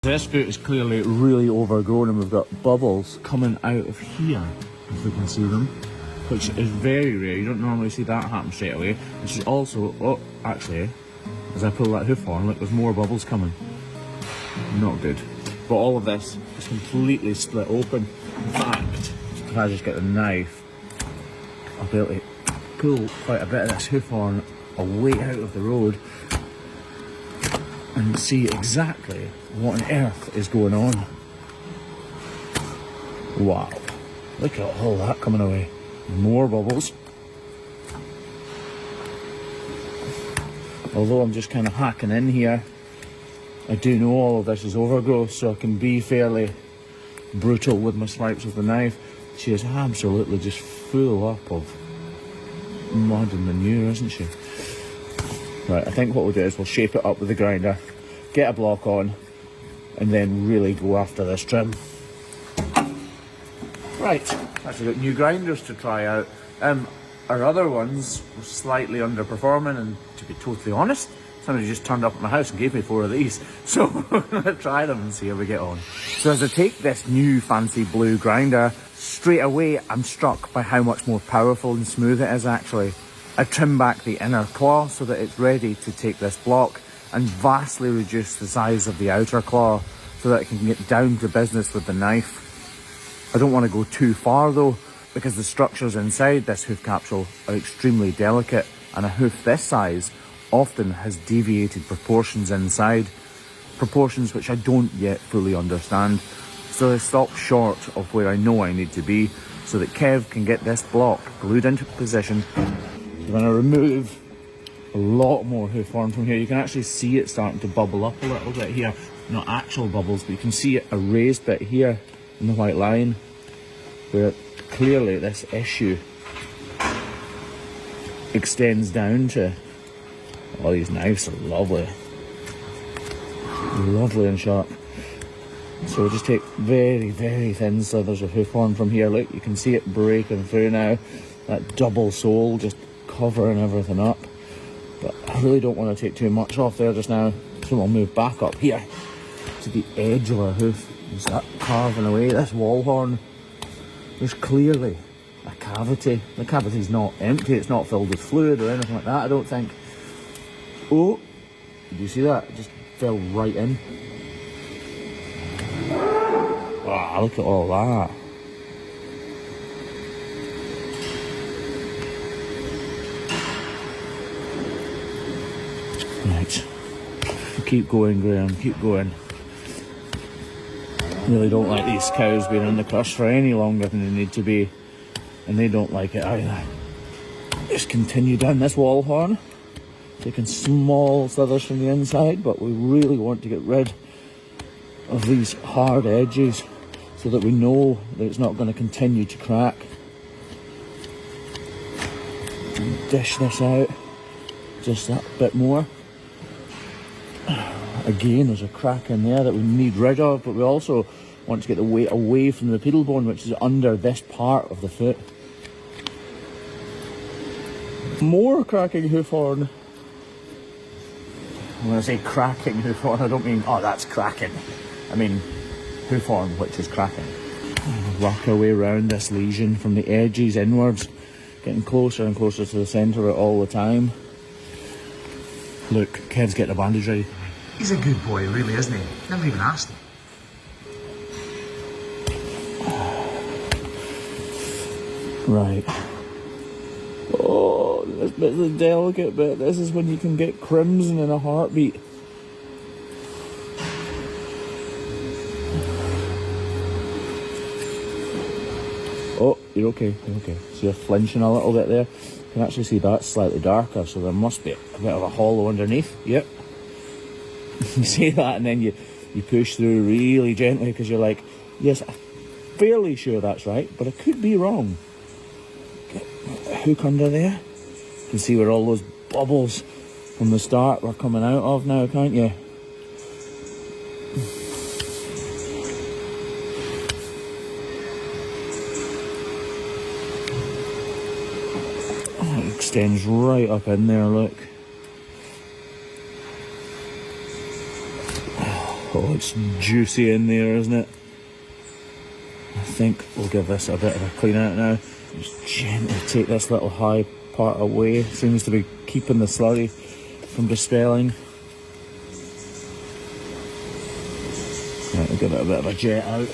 This boot is clearly really overgrown and we've got bubbles coming out of here, if we can see them, which is very rare. You don't normally see that happen straight away. And she's also, oh, actually, as I pull that hoof horn, look, there's more bubbles coming. Not good. But all of this is completely split open. In fact, if I just get the knife, I'll be able to pull quite a bit of this hoof horn away out of the road and see exactly what on earth is going on. Wow, look at all that coming away. More bubbles. Although I'm just kind of hacking in here, I do know all of this is overgrowth, so I can be fairly brutal with my swipes of the knife. She is absolutely just full up of mud and manure, isn't she? Right, I think what we'll do is we'll shape it up with the grinder, get a block on, and then really go after this trim. Right, actually got new grinders to try out. Our other ones were slightly underperforming, and to be totally honest, somebody just turned up at my house and gave me 4 of these. So we're gonna try them and see how we get on. So as I take this new fancy blue grinder, straight away I'm struck by how much more powerful and smooth it is actually. I trim back the inner claw so that it's ready to take this block and vastly reduce the size of the outer claw so that I can get down to business with the knife. I don't want to go too far though, because the structures inside this hoof capsule are extremely delicate, and a hoof this size often has deviated proportions inside, proportions which I don't yet fully understand. So I stop short of where I know I need to be so that Kev can get this block glued into position. I'm going to remove a lot more hoof horn from here. You can actually see it starting to bubble up a little bit here. Not actual bubbles, but you can see a raised bit here in the white line where clearly this issue extends down to. Oh, these knives are lovely. Lovely and sharp. So we'll just take very, very thin slithers of hoof horn from here. Look, you can see it breaking through now. That double sole just covering everything up. But I really don't want to take too much off there just now. So we'll move back up here to the edge of our hoof and start carving away this wall horn. There's clearly a cavity. The cavity's not empty, it's not filled with fluid or anything like that, I don't think. Oh, did you see that? It just fell right in. Wow, look at all that. Right. Keep going, Graham, keep going. Really don't like these cows being in the crush for any longer than they need to be. And they don't like it either. Just continue down this wall horn. Taking small slithers from the inside, but we really want to get rid of these hard edges so that we know that it's not going to continue to crack. And dish this out just that bit more. Again, there's a crack in there that we need rid of, but we also want to get the weight away from the pedal bone, which is under this part of the foot. More cracking hoof horn. When I say cracking hoof horn, I don't mean, oh, that's cracking. I mean hoof horn, which is cracking. Work our way around this lesion from the edges inwards, getting closer and closer to the centre of it all the time. Look, Kev's getting a bandage ready. He's a good boy, really, isn't he? Never even asked him. Right. Oh, this bit's the delicate bit. This is when you can get crimson in a heartbeat. Oh, you're okay, you're okay. So you're flinching a little bit there. You can actually see that's slightly darker, so there must be a bit of a hollow underneath. Yep. You see that, and then you push through really gently because you're like, yes, I'm fairly sure that's right, but I could be wrong. Get a hook under there. You can see where all those bubbles from the start were coming out of now, can't you? Oh, it extends right up in there, look. Oh, it's juicy in there, isn't it? I think we'll give this a bit of a clean out now. Just gently take this little high part away. Seems to be keeping the slurry from dispelling. Right, we'll give it a bit of a jet out.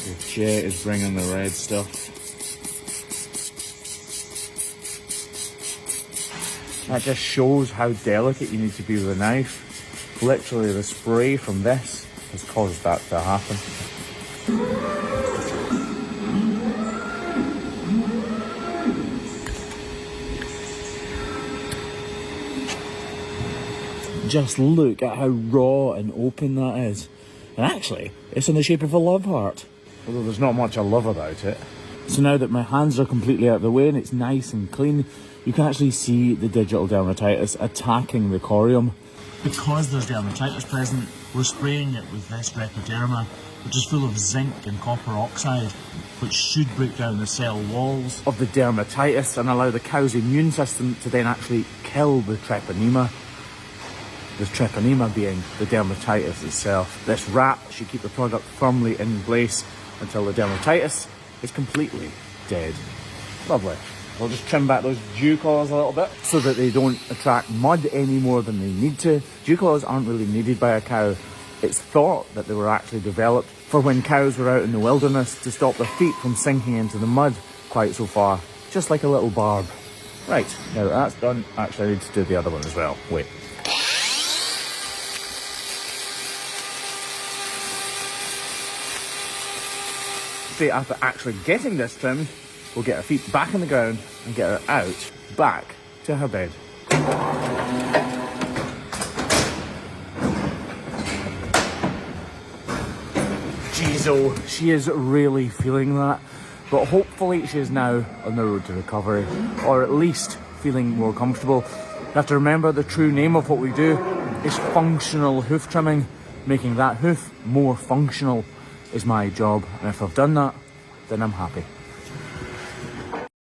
The jet is bringing the red stuff. That just shows how delicate you need to be with a knife. Literally, the spray from this has caused that to happen. Just look at how raw and open that is. And actually, it's in the shape of a love heart. Although there's not much I love about it. So now that my hands are completely out of the way and it's nice and clean, you can actually see the digital dermatitis attacking the corium. Because there's dermatitis present, we're spraying it with this Repoderma, which is full of zinc and copper oxide, which should break down the cell walls of the dermatitis and allow the cow's immune system to then actually kill the treponema. The treponema being the dermatitis itself. This wrap should keep the product firmly in place until the dermatitis is completely dead. Lovely. We'll just trim back those dew claws a little bit so that they don't attract mud any more than they need to. Dew claws aren't really needed by a cow. It's thought that they were actually developed for when cows were out in the wilderness to stop their feet from sinking into the mud quite so far. Just like a little barb. Right, now that that's done, actually I need to do the other one as well. Wait. Straight after actually getting this trimmed, we'll get her feet back in the ground and get her out, back to her bed. Jeez, oh, she is really feeling that. But hopefully she is now on the road to recovery, or at least feeling more comfortable. You have to remember the true name of what we do is functional hoof trimming. Making that hoof more functional is my job. And if I've done that, then I'm happy.